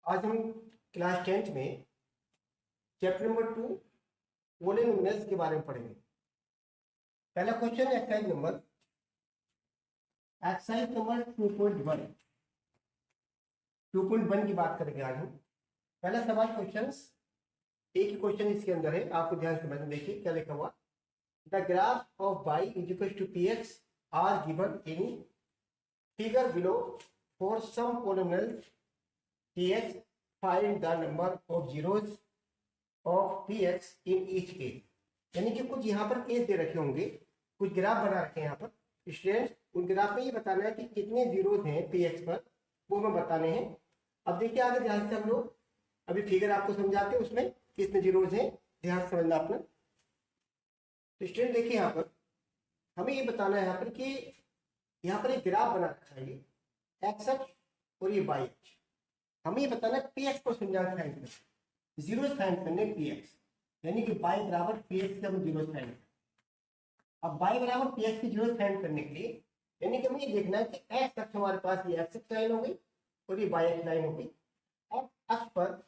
आज हम class 10th में चैप्टर नंबर 2 पोलिनोमियल्स के बारे में पढ़ेंगे। पहला क्वेश्चन एक्सरसाइज नंबर 2.1 की बात करेंगे आज हम। पहला सवाल क्वेश्चन एक ही क्वेश्चन इसके अंदर है, आपको ध्यान से समझना। देखिए क्या लिखा हुआ, the graph of y is equal to px are given in figure below for some polynomial px find the number of zeros of px in each case. यानी कि कुछ यहाँ पर केस दे रखे होंगे, कुछ ग्राफ बना रखे हैं यहाँ पर स्टूडेंट्स। उन ग्राफ में ये बताना है कि कितने जीरोज हैं px पर, वो हमें बताने हैं। अब देखिए आगे ध्यान से हम लोग अभी फिगर आपको समझाते हैं, उसमें कितने जीरोज हैं ध्यान से समझना अपना। तो स्टूडेंट देखिए यहाँ पर हमें ये बताना है यहाँ पर कि यहाँ पर एक ग्राफ बना रखा है, ये एक्स अक्ष और ये वाई अक्ष। हमें ये बताना है px को समझाना फाइंड करना, जीरो फाइंड करने px, यानी कि y बराबर px के हम जीरो फाइंड करें। अब y बराबर px की जीरो फाइंड करने के लिए यानी कि हमें ये देखना है कि x अक्ष हमारे पास ये x अक्ष लाइन हो गई और ये y अक्ष लाइन हो गई। x अक्ष पर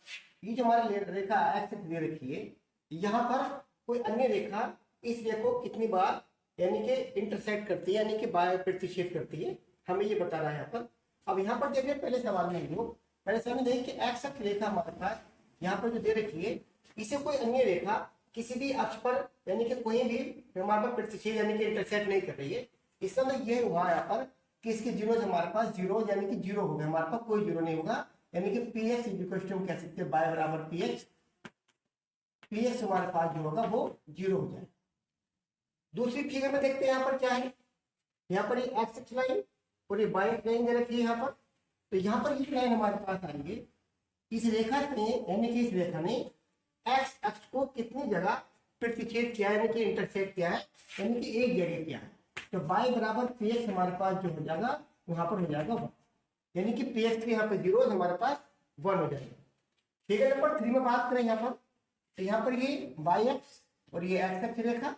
ये जो हमारी रेखा x अक्ष दे रखी है, यहाँ पर कोई अन्य रेखा इस रेखा को कितनी बार यानी कि इंटरसेक्ट करती है, यानी कि बाय प्रतिच्छेद करती है, हमें ये बताना है यहाँ पर। अब यहाँ पर देखिए पहले सवाल में जो पहले समय देखिए कि एक्स अक्ष रेखा हमारे पास यहाँ पर जो दे रखी है, इसे कोई अन्य रेखा किसी भी अक्ष पर यानी कि कोई भी हमारे पास प्रतिच्छेद यानी कि इंटरसेक्ट नहीं कर रही है। इसका मतलब ये हुआ यहाँ पर कि इसके जीरो हमारे पास जीरो यानी कि जीरो हो गए, हमारे पास कोई जीरो नहीं होगा। यानी कि px इक्वल टू हम कह सकते हैं y बराबर px हमारे पास जो होगा वो जीरो हो जाए। दूसरी फिगर में देखते हैं यहाँ पर क्या है, यहाँ पर ये एक्स अक्ष लाइन और ये y अक्ष लाइन दे रखी है यहाँ पर। तो यहाँ पर ये लाइन हमारे पास आएंगे, इस रेखा ने यानी कि इस रेखा ने एक्स अक्ष को कितनी जगह प्रतिच्छेद किया है, यानी कि इंटरसेक्ट किया है, यानी कि एक जगह किया है। तो y बराबर px हमारे पास जो हो जाएगा वहां पर हो जाएगा 1, यानी कि px के यहाँ पे जीरो हमारे पास 1 हो जाएगा। ठीक है, नंबर 3 में बात करें यहाँ पर, तो यहाँ पर ये y अक्ष और ये x अक्ष रेखा,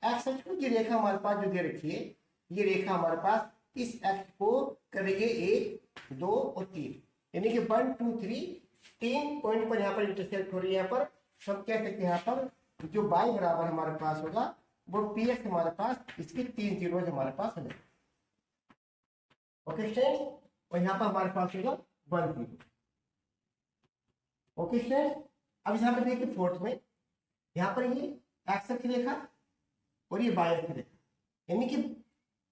एक्स अक्ष को ये रेखा हमारे पास जो दे रखी है, ये रेखा हमारे पास इस अक्ष को करेंगे 1 2 और 3, यानी कि 1 2 3 3 पॉइंट पर यहाँ पर इंटरसेक्ट हो रही है। यहाँ पर हम कह सकते हैं यहाँ पर जो y बराबर हमारे पास होगा वो px हमारे पास इसके 3 जीरो हमारे पास हो जाएगा। ओके स्टूडेंट्स, और यहाँ पर हमारे पास होगा 1 0। ओके स्टूडेंट्स, अब यहाँ पर देखिए फोर्थ में यहाँ पर ये एक्स अक्ष रेखा और ये y अक्ष रेखा, यानी कि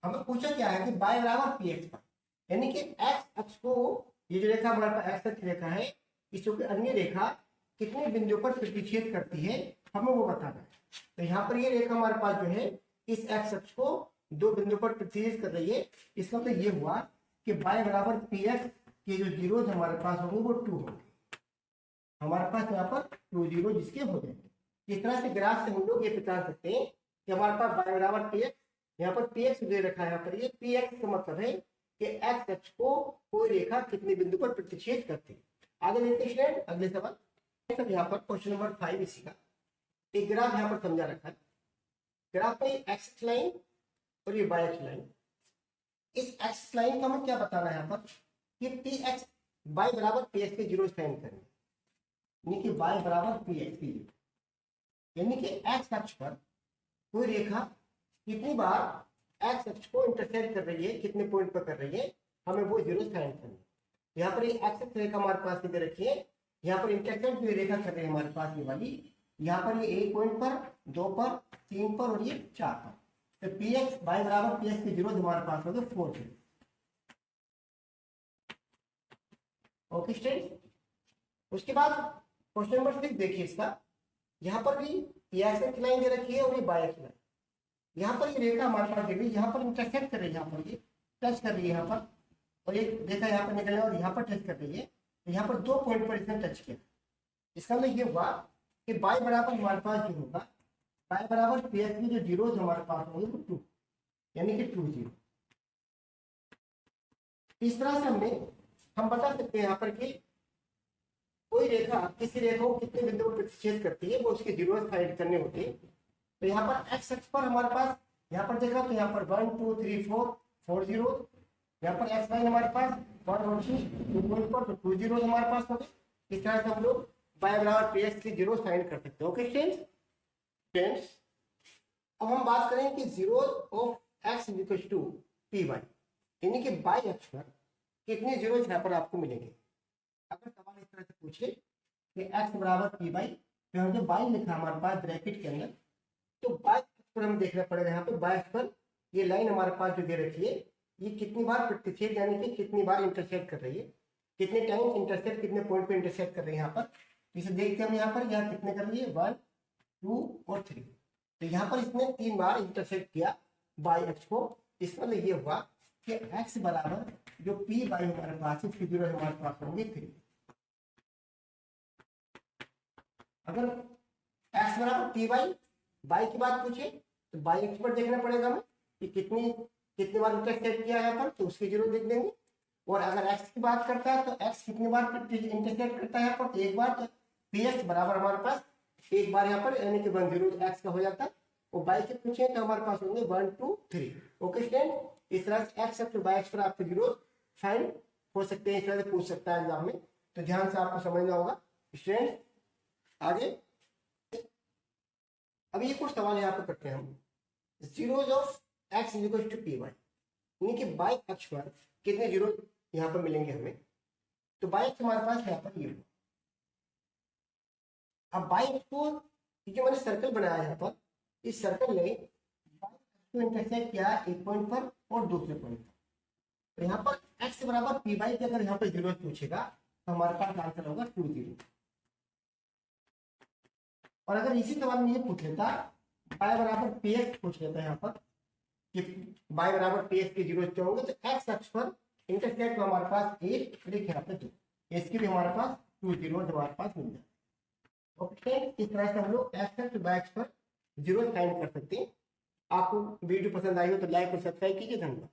हमें पूछा क्या है कि y बराबर px पर, यानी कि x अक्ष को ये जो रेखा हमारे पास x अक्ष रेखा है, इसको अन्य रेखा कितने बिंदु पर प्रतिच्छेद करती है हमें वो बताना है। तो यहाँ पर ये रेखा हमारे पास जो है इस x अक्ष को 2 बिंदु पर प्रतिच्छेद कर रही है। इसका मतलब ये हुआ कि y बराबर px के जो जीरो हमारे पास होंगे वो 2 होंगे, हमारे पास यहाँ पर 2 जीरो जिसके हो जाएंगे। इस तरह से ग्राफ से हम लोग ये पहचान सकते हैं कि हमारे पास y बराबर px, यहाँ पर px दे रखा है, यहाँ पर ये px का मतलब है कि x अक्ष को कोई रेखा कितने बिंदु पर प्रतिच्छेद करती है। आगे देखते हैं स्टूडेंट अगले सवाल। यहाँ पर क्वेश्चन नंबर 5 इसी का एक ग्राफ यहाँ पर समझा रखा है। ग्राफ में एक्स अक्ष लाइन और ये वाई अक्ष लाइन, इस एक्स लाइन का हमें क्या बताना है यहाँ पर कि px y बराबर px के जीरो फाइंड करने, यानी कि y बराबर px के जीरो, यानी कि एक्स अक्ष पर कोई रेखा कितनी बार एक्स अक्ष को इंटरसेक्ट कर रही है, कितने पॉइंट पर कर रही है, हमें वो जीरो फाइंड करनी। यहाँ पर ये एक्स अक्ष रेखा हमारे पास दे रखी है, यहाँ पर इंटरसेक्ट जो रेखा कर रही है हमारे पास ये वाली, यहाँ पर ये 1 पॉइंट पर 2 पर 3 पर और ये 4 पर। तो px y बराबर px के जीरो हमारे पास होगा 4 जीरो। ओके स्टूडेंट्स, उसके बाद क्वेश्चन नंबर 6 देखिए इसका। यहाँ पर भी एक्स अक्ष लाइन दे रखी है और ये y अक्ष लाइन, यहाँ पर ये रेखा हमारे पास दे रही है, यहाँ पर इंटरसेक्ट कर रही है, यहाँ पर ये टच कर रही है यहाँ पर, और एक रेखा यहाँ पर निकल और यहाँ पर टच कर रही है। तो यहाँ पर 2 पॉइंट पर इसने टच किया। इसका मतलब ये हुआ कि y बराबर हमारे पास जो होगा y बराबर px में जो जीरो हमारे पास होंगे वो 2, यानी कि 2 जीरो। इस तरह से हम बता सकते हैं यहाँ पर कि कोई रेखा किसी रेखा को कितने बिंदु पर प्रतिच्छेद करती है, वो उसके जीरो फाइंड करने होते हैं। तो यहाँ पर x अक्ष पर हमारे पास यहाँ पर देखा तो यहाँ पर 1 2 3 4 जीरो, यहाँ पर एक्स लाइन हमारे पास 1 और 2 पॉइंट पर 2 जीरो हमारे पास हो गए। इस तरह से हम लोग y बराबर पी एक्स की जीरो फाइंड कर सकते हैं। ओके फ्रेंड्स, अब हम बात करें कि zero of x equal to p y, यानी कि बाई अक्ष पर कितने जीरो यहाँ पर आपको मिलेंगे। अगर सवाल इस तरह से पूछे कि x बराबर पी वाई, तो हम जो बाई लिखा हमारे पास ब्रैकेट के अंदर, तो बाई अक्ष पर हमें देखना पड़ेगा। यहाँ पे बाई अक्ष पर ये लाइन हमारे पास जो दे रखी है, ये कितनी बार प्रतिच्छेद यानी कि कितनी बार इंटरसेक्ट कर रही है, कितने टाइम इंटरसेक्ट, कितने पॉइंट पे इंटरसेक्ट कर रही है। यहाँ पर इसे देखते हैं हम, यहाँ पर यहाँ कितने कर रही है, 1 2 और 3। तो यहाँ पर इसने 3 बार इंटरसेक्ट किया बाई अक्ष को। इसका मतलब ये हुआ कि x बराबर जो पी बाई हमारे पास, इसकी जीरो हमारे पास होंगे 3। अगर x बराबर पी बाई की बात पूछे तो बाई अक्ष पर देखना पड़ेगा हमें कि कितने बार इंटरसेक्ट किया यहाँ पर, तो उसकी जीरो देख देंगे। और अगर x की बात करता है तो x कितनी बार इंटरसेक्ट करता है यहाँ पर, तो एक बार। तो पी एक्स बराबर हमारे पास एक बार यहाँ पर यानी कि 1 0 x का हो जाता है। और बाई से पूछे तो हमारे पास होंगे 1 2 3। ओके फ्रेंड, इस तरह से x अक्ष बाई अक्ष पर आपके जीरो फाइंड हो सकते हैं, इस तरह से पूछ सकता है एग्जाम में, तो ध्यान से आपको समझना होगा स्टूडेंट। आगे अब ये कुछ सवाल यहाँ पर करते हैं हम। Zeros of x equal to p y, यानी कि बाई अक्ष पर कितने जीरो यहाँ पर मिलेंगे हमें। तो बाई अक्ष हमारे पास यहाँ पर ये, अब बाई अक्ष को जो मैंने सर्कल बनाया यहाँ पर, इस सर्कल ने बाई इंटरसेक्ट किया एक पॉइंट पर और दूसरे पॉइंट पर। तो यहाँ पर x बराबर पी बाई की अगर यहाँ पर जीरो पूछेगा तो हमारे पास आंसर होगा 2 0। और अगर इसी सवाल में ये पूछ लेता बाई बराबर पी एक्स पूछ लेता है यहाँ पर कि बाई बराबर पी एक्स के जीरो क्या होंगे, तो x अक्ष पर इंटरसेक्ट में हमारे पास 1 और यहाँ पे 2, इसकी भी हमारे पास 2 0 हमारे पास मिल जाए। ओके, इस तरह से हम लोग x अक्ष बाई अक्ष पर जीरो फाइंड कर सकते हैं। आपको वीडियो पसंद आई हो तो लाइक और सब्सक्राइब कीजिए। धन्यवाद।